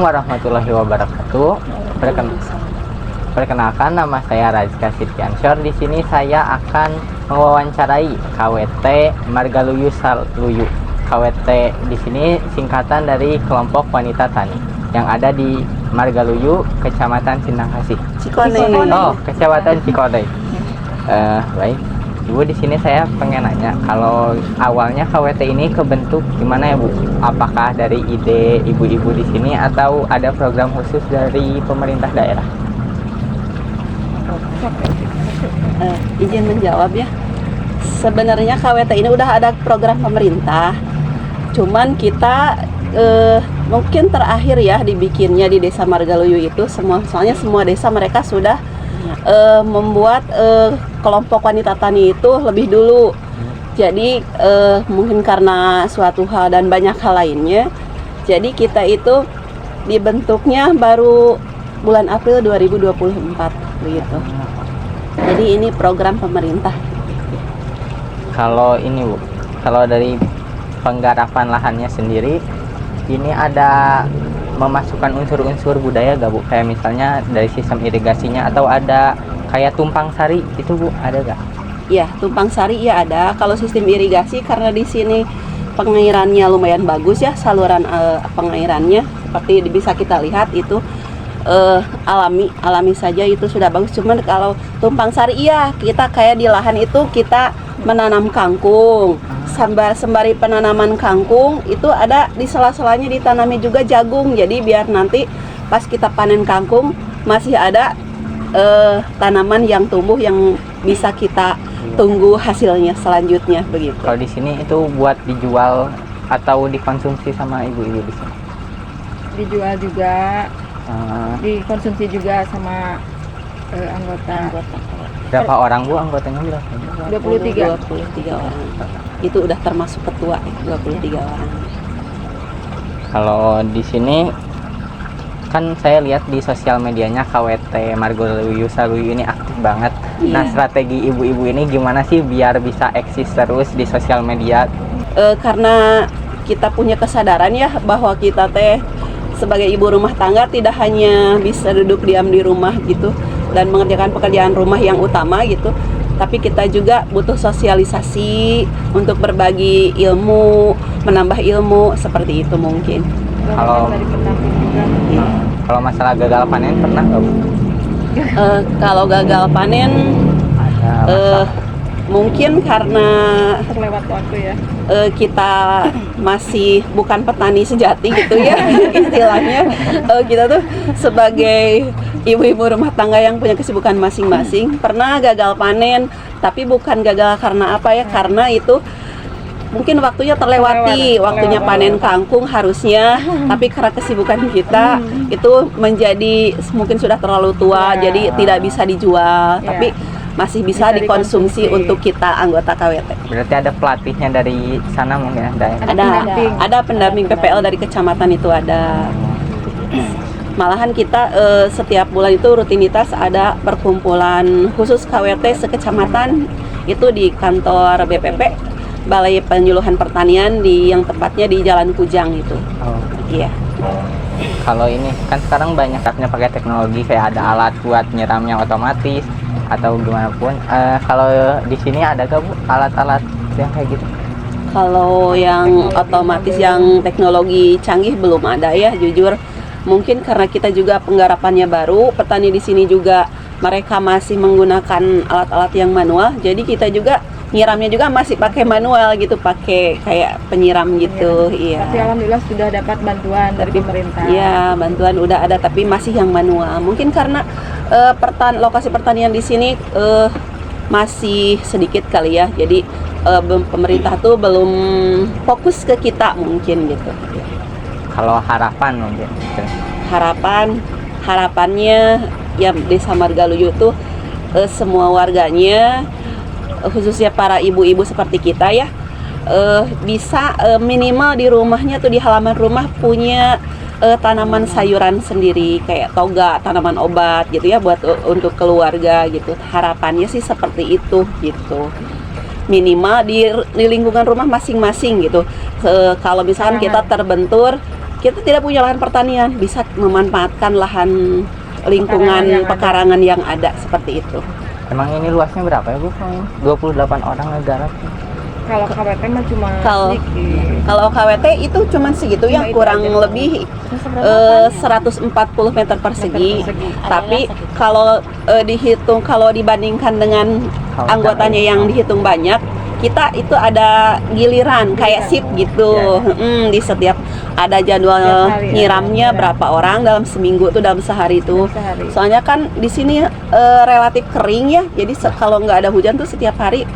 Warahmatullahi wabarakatuh. Perkenalkan, nama saya Razka Sirkiansyor. Di sini saya akan mewawancarai KWT Margaluyu Saluyu. KWT di sini singkatan dari Kelompok Wanita Tani yang ada di Margaluyu, Kecamatan Sindangkasih. Cikone. Oh, Kecamatan Cikone. Baik. Ibu, di sini saya pengen nanya, kalau awalnya KWT ini kebentuk gimana ya, Bu? Apakah dari ide ibu-ibu di sini atau ada program khusus dari pemerintah daerah? Izin menjawab ya. Sebenarnya KWT ini udah ada program pemerintah. Cuman kita mungkin terakhir ya dibikinnya di Desa Margaluyu itu soalnya semua desa mereka sudah membuat kelompok wanita tani itu lebih dulu. Jadi mungkin karena suatu hal dan banyak hal lainnya, jadi kita itu dibentuknya baru bulan April 2024 begitu. Jadi ini program pemerintah. Kalau ini, Bu, kalau dari penggarapan lahannya sendiri, ini ada memasukkan unsur-unsur budaya gak, Bu? Kayak misalnya dari sistem irigasinya atau ada kayak tumpang sari itu, Bu, ada gak? Ya, tumpang sari ya ada. Kalau sistem irigasi karena di sini pengairannya lumayan bagus ya, saluran pengairannya seperti bisa kita lihat itu alami saja, itu sudah bagus. Cuman kalau tumpang sari iya, kita kayak di lahan itu kita menanam kangkung. Sembari penanaman kangkung itu ada di sela-selanya ditanami juga jagung. Jadi biar nanti pas kita panen kangkung masih ada tanaman yang tumbuh yang bisa kita tunggu hasilnya selanjutnya begitu. Kalau di sini itu buat dijual atau dikonsumsi sama ibu-ibu di sini? Dijual juga, dikonsumsi juga sama anggota. Berapa orang, Bu, anggotanya berapa? 23 orang. Itu udah termasuk ketua 23 orang. Kalau di sini kan saya lihat di sosial medianya KWT Margaluyu Saluyu ini aktif banget. Iya. Nah, strategi ibu-ibu ini gimana sih biar bisa eksis terus di sosial media? Karena kita punya kesadaran ya bahwa kita sebagai ibu rumah tangga tidak hanya bisa duduk diam di rumah gitu dan mengerjakan pekerjaan rumah yang utama gitu, tapi kita juga butuh sosialisasi untuk berbagi ilmu, menambah ilmu seperti itu mungkin. Kalau masalah gagal panen pernah nggak, Bu? Kalau gagal panen mungkin karena Terlewat waktu ya. kita masih bukan petani sejati gitu ya istilahnya. Kita tuh sebagai ibu-ibu rumah tangga yang punya kesibukan masing-masing pernah gagal panen, tapi bukan gagal karena apa ya, karena itu mungkin waktunya terlewati, waktunya panen kangkung harusnya, tapi karena kesibukan kita itu menjadi mungkin sudah terlalu tua, jadi tidak bisa dijual, tapi masih bisa dikonsumsi untuk kita anggota KWT. Berarti ada pelatihnya dari sana mungkin ya? Ada pendamping PPL dari kecamatan itu ada. Malahan kita setiap bulan itu rutinitas ada perkumpulan khusus KWT sekecamatan itu di kantor BPP, Balai Penyuluhan Pertanian yang tepatnya di Jalan Kujang itu. Oh. Iya. Kalau ini kan sekarang banyaknya pakai teknologi, kayak ada alat buat nyiramnya otomatis atau gimana pun. Kalau di sini ada gak, Bu, alat-alat yang kayak gitu? Kalau yang otomatis yang teknologi canggih belum ada ya, jujur. Mungkin karena kita juga penggarapannya baru, petani di sini juga mereka masih menggunakan alat-alat yang manual. Jadi kita juga nyiramnya juga masih pakai manual gitu, pakai kayak penyiram gitu. Iya. Tapi alhamdulillah sudah dapat bantuan dari pemerintah. Iya, bantuan udah ada, tapi masih yang manual. Mungkin karena lokasi pertanian di sini masih sedikit kali ya. Jadi pemerintah tuh belum fokus ke kita mungkin gitu. Kalau harapan mungkin? Harapannya ya Desa Margaluyu tuh semua warganya, khususnya para ibu-ibu seperti kita ya, bisa minimal di rumahnya tuh di halaman rumah punya tanaman sayuran sendiri kayak toga, tanaman obat gitu ya buat untuk keluarga gitu. Harapannya sih seperti itu gitu. Minimal di lingkungan rumah masing-masing gitu. Kalau misalkan kita terbentur kita tidak punya lahan pertanian, bisa memanfaatkan lahan lingkungan pekarangan yang ada seperti itu. Emang ini luasnya berapa ya Bu? 28 orang ngegarap. Kalau KWT mah cuma Kalau sedikit. kalau KWT itu cuman segitu ya, Cuma itu kurang aja. lebih 140 meter persegi. persegi. Tapi kalau dihitung, kalau dibandingkan dengan Kalau anggotanya yang dihitung banyak, kita itu ada giliran kayak sip gitu. Di setiap ada jadwal Setiap hari nyiramnya ada. berapa orang dalam seminggu tuh, dalam sehari itu. Sehari. Soalnya kan di sini relatif kering ya, jadi kalau nggak ada hujan tuh setiap hari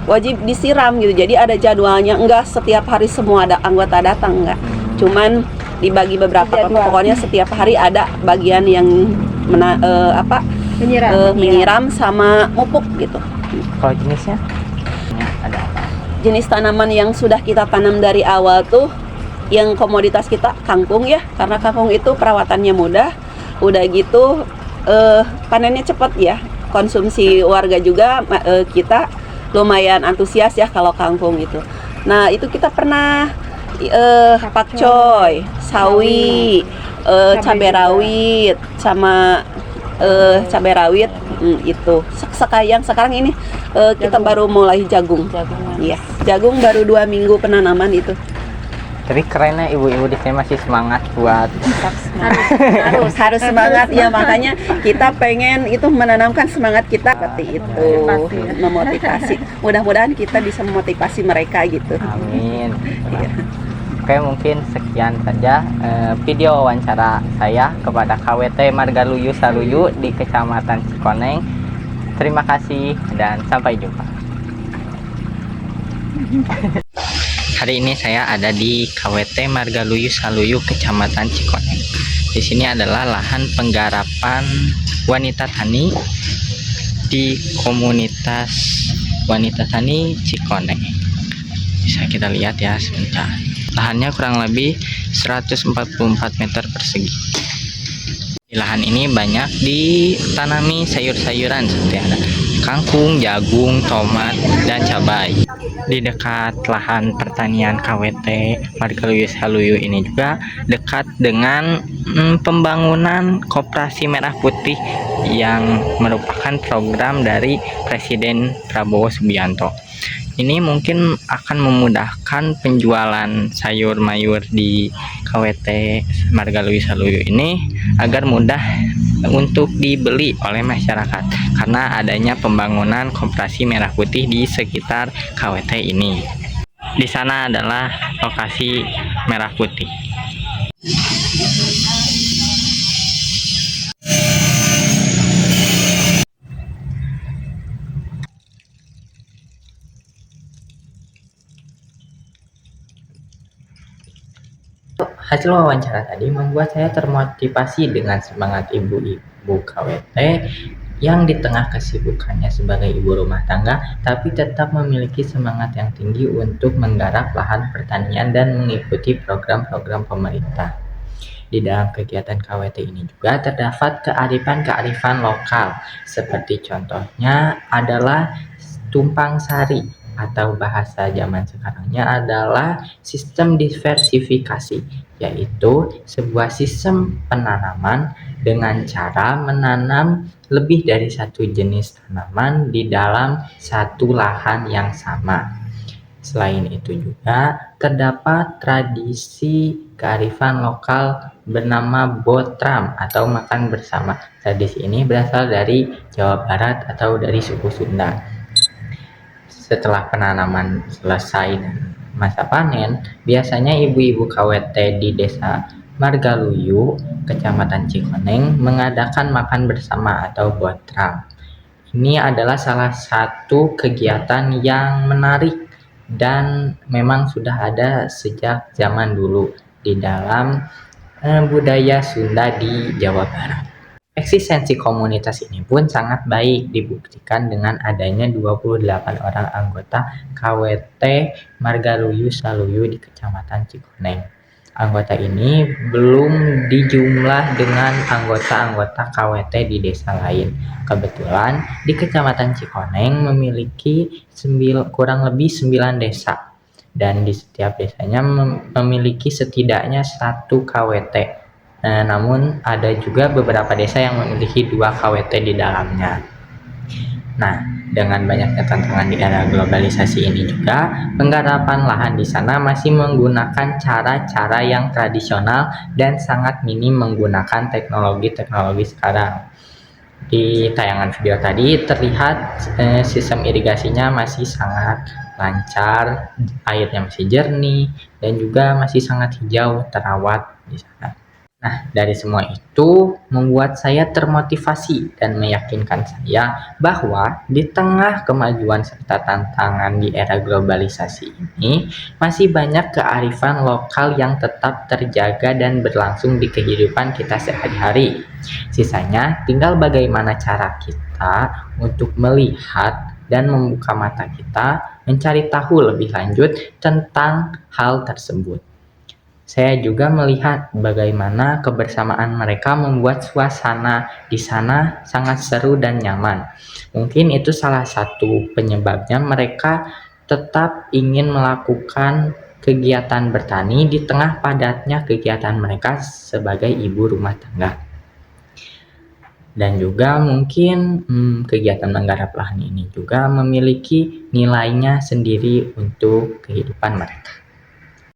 wajib disiram gitu. Jadi ada jadwalnya, enggak setiap hari semua ada anggota datang, enggak. Cuman dibagi beberapa, Jadwal. pokoknya setiap hari ada bagian yang menyiram sama mupuk gitu. Kalau jenisnya? Ada apa? Jenis tanaman yang sudah kita tanam dari awal tuh, yang komoditas kita kangkung ya, karena kangkung itu perawatannya mudah, udah gitu panennya cepat ya, konsumsi warga juga kita lumayan antusias ya kalau kangkung gitu. Nah itu kita pernah pakcoy, sawi, cabai rawit sama cabai rawit itu. Sekarang ini kita baru mulai jagung. Iya, jagung baru 2 minggu penanaman itu. Tapi kerennya ibu-ibu di sini masih semangat buat harus semangat ya, makanya kita pengen itu menanamkan semangat kita seperti itu, memotivasi. Mudah-mudahan kita bisa memotivasi mereka gitu. amin. Oke, mungkin sekian saja video wawancara saya kepada KWT Margaluyu Saluyu di Kecamatan Cikoneng. Terima kasih dan sampai jumpa. Hari ini saya ada di KWT Margaluyu Saluyu Kecamatan Cikoneng. Di sini adalah lahan penggarapan wanita tani di komunitas wanita tani Cikoneng. Bisa kita lihat ya sebentar. Lahannya kurang lebih 144 meter persegi. Di lahan ini banyak ditanami sayur-sayuran seperti ada kangkung, jagung, tomat, dan cabai. Di dekat lahan pertanian KWT Margaluyu Saluyu ini juga dekat dengan pembangunan Koperasi Merah Putih yang merupakan program dari Presiden Prabowo Subianto. Ini mungkin akan memudahkan penjualan sayur mayur di KWT Margaluyu Saluyu ini agar mudah untuk dibeli oleh masyarakat karena adanya pembangunan Koperasi Merah Putih di sekitar KWT ini. Di sana adalah lokasi Merah Putih. Hasil wawancara tadi membuat saya termotivasi dengan semangat ibu-ibu KWT yang di tengah kesibukannya sebagai ibu rumah tangga tapi tetap memiliki semangat yang tinggi untuk menggarap lahan pertanian dan mengikuti program-program pemerintah. Di dalam kegiatan KWT ini juga terdapat kearifan-kearifan lokal, seperti contohnya adalah tumpang sari atau bahasa zaman sekarangnya adalah sistem diversifikasi, yaitu sebuah sistem penanaman dengan cara menanam lebih dari satu jenis tanaman di dalam satu lahan yang sama. Selain itu juga terdapat tradisi kearifan lokal bernama botram atau makan bersama. Tradisi ini berasal dari Jawa Barat atau dari suku Sunda. Setelah penanaman selesai dan masa panen, biasanya ibu-ibu KWT di Desa Margaluyu, Kecamatan Cikoneng mengadakan makan bersama atau botram. Ini adalah salah satu kegiatan yang menarik dan memang sudah ada sejak zaman dulu di dalam budaya Sunda di Jawa Barat. Eksistensi komunitas ini pun sangat baik dibuktikan dengan adanya 28 orang anggota KWT Margaluyu Saluyu di Kecamatan Cikoneng. Anggota ini belum dijumlah dengan anggota-anggota KWT di desa lain. Kebetulan di Kecamatan Cikoneng memiliki kurang lebih 9 desa. dan di setiap desanya memiliki setidaknya 1 KWT. Namun ada juga beberapa desa yang memiliki 2 KWT di dalamnya. Nah, dengan banyaknya tantangan di era globalisasi ini juga, penggarapan lahan di sana masih menggunakan cara-cara yang tradisional dan sangat minim menggunakan teknologi-teknologi sekarang. Di tayangan video tadi terlihat sistem irigasinya masih sangat lancar, airnya masih jernih, dan juga masih sangat hijau terawat di sana. Nah, dari semua itu membuat saya termotivasi dan meyakinkan saya bahwa di tengah kemajuan serta tantangan di era globalisasi ini, masih banyak kearifan lokal yang tetap terjaga dan berlangsung di kehidupan kita sehari-hari. Sisanya tinggal bagaimana cara kita untuk melihat dan membuka mata kita mencari tahu lebih lanjut tentang hal tersebut. Saya juga melihat bagaimana kebersamaan mereka membuat suasana di sana sangat seru dan nyaman. Mungkin itu salah satu penyebabnya mereka tetap ingin melakukan kegiatan bertani di tengah padatnya kegiatan mereka sebagai ibu rumah tangga. Dan juga mungkin kegiatan menggarap lahan ini juga memiliki nilainya sendiri untuk kehidupan mereka.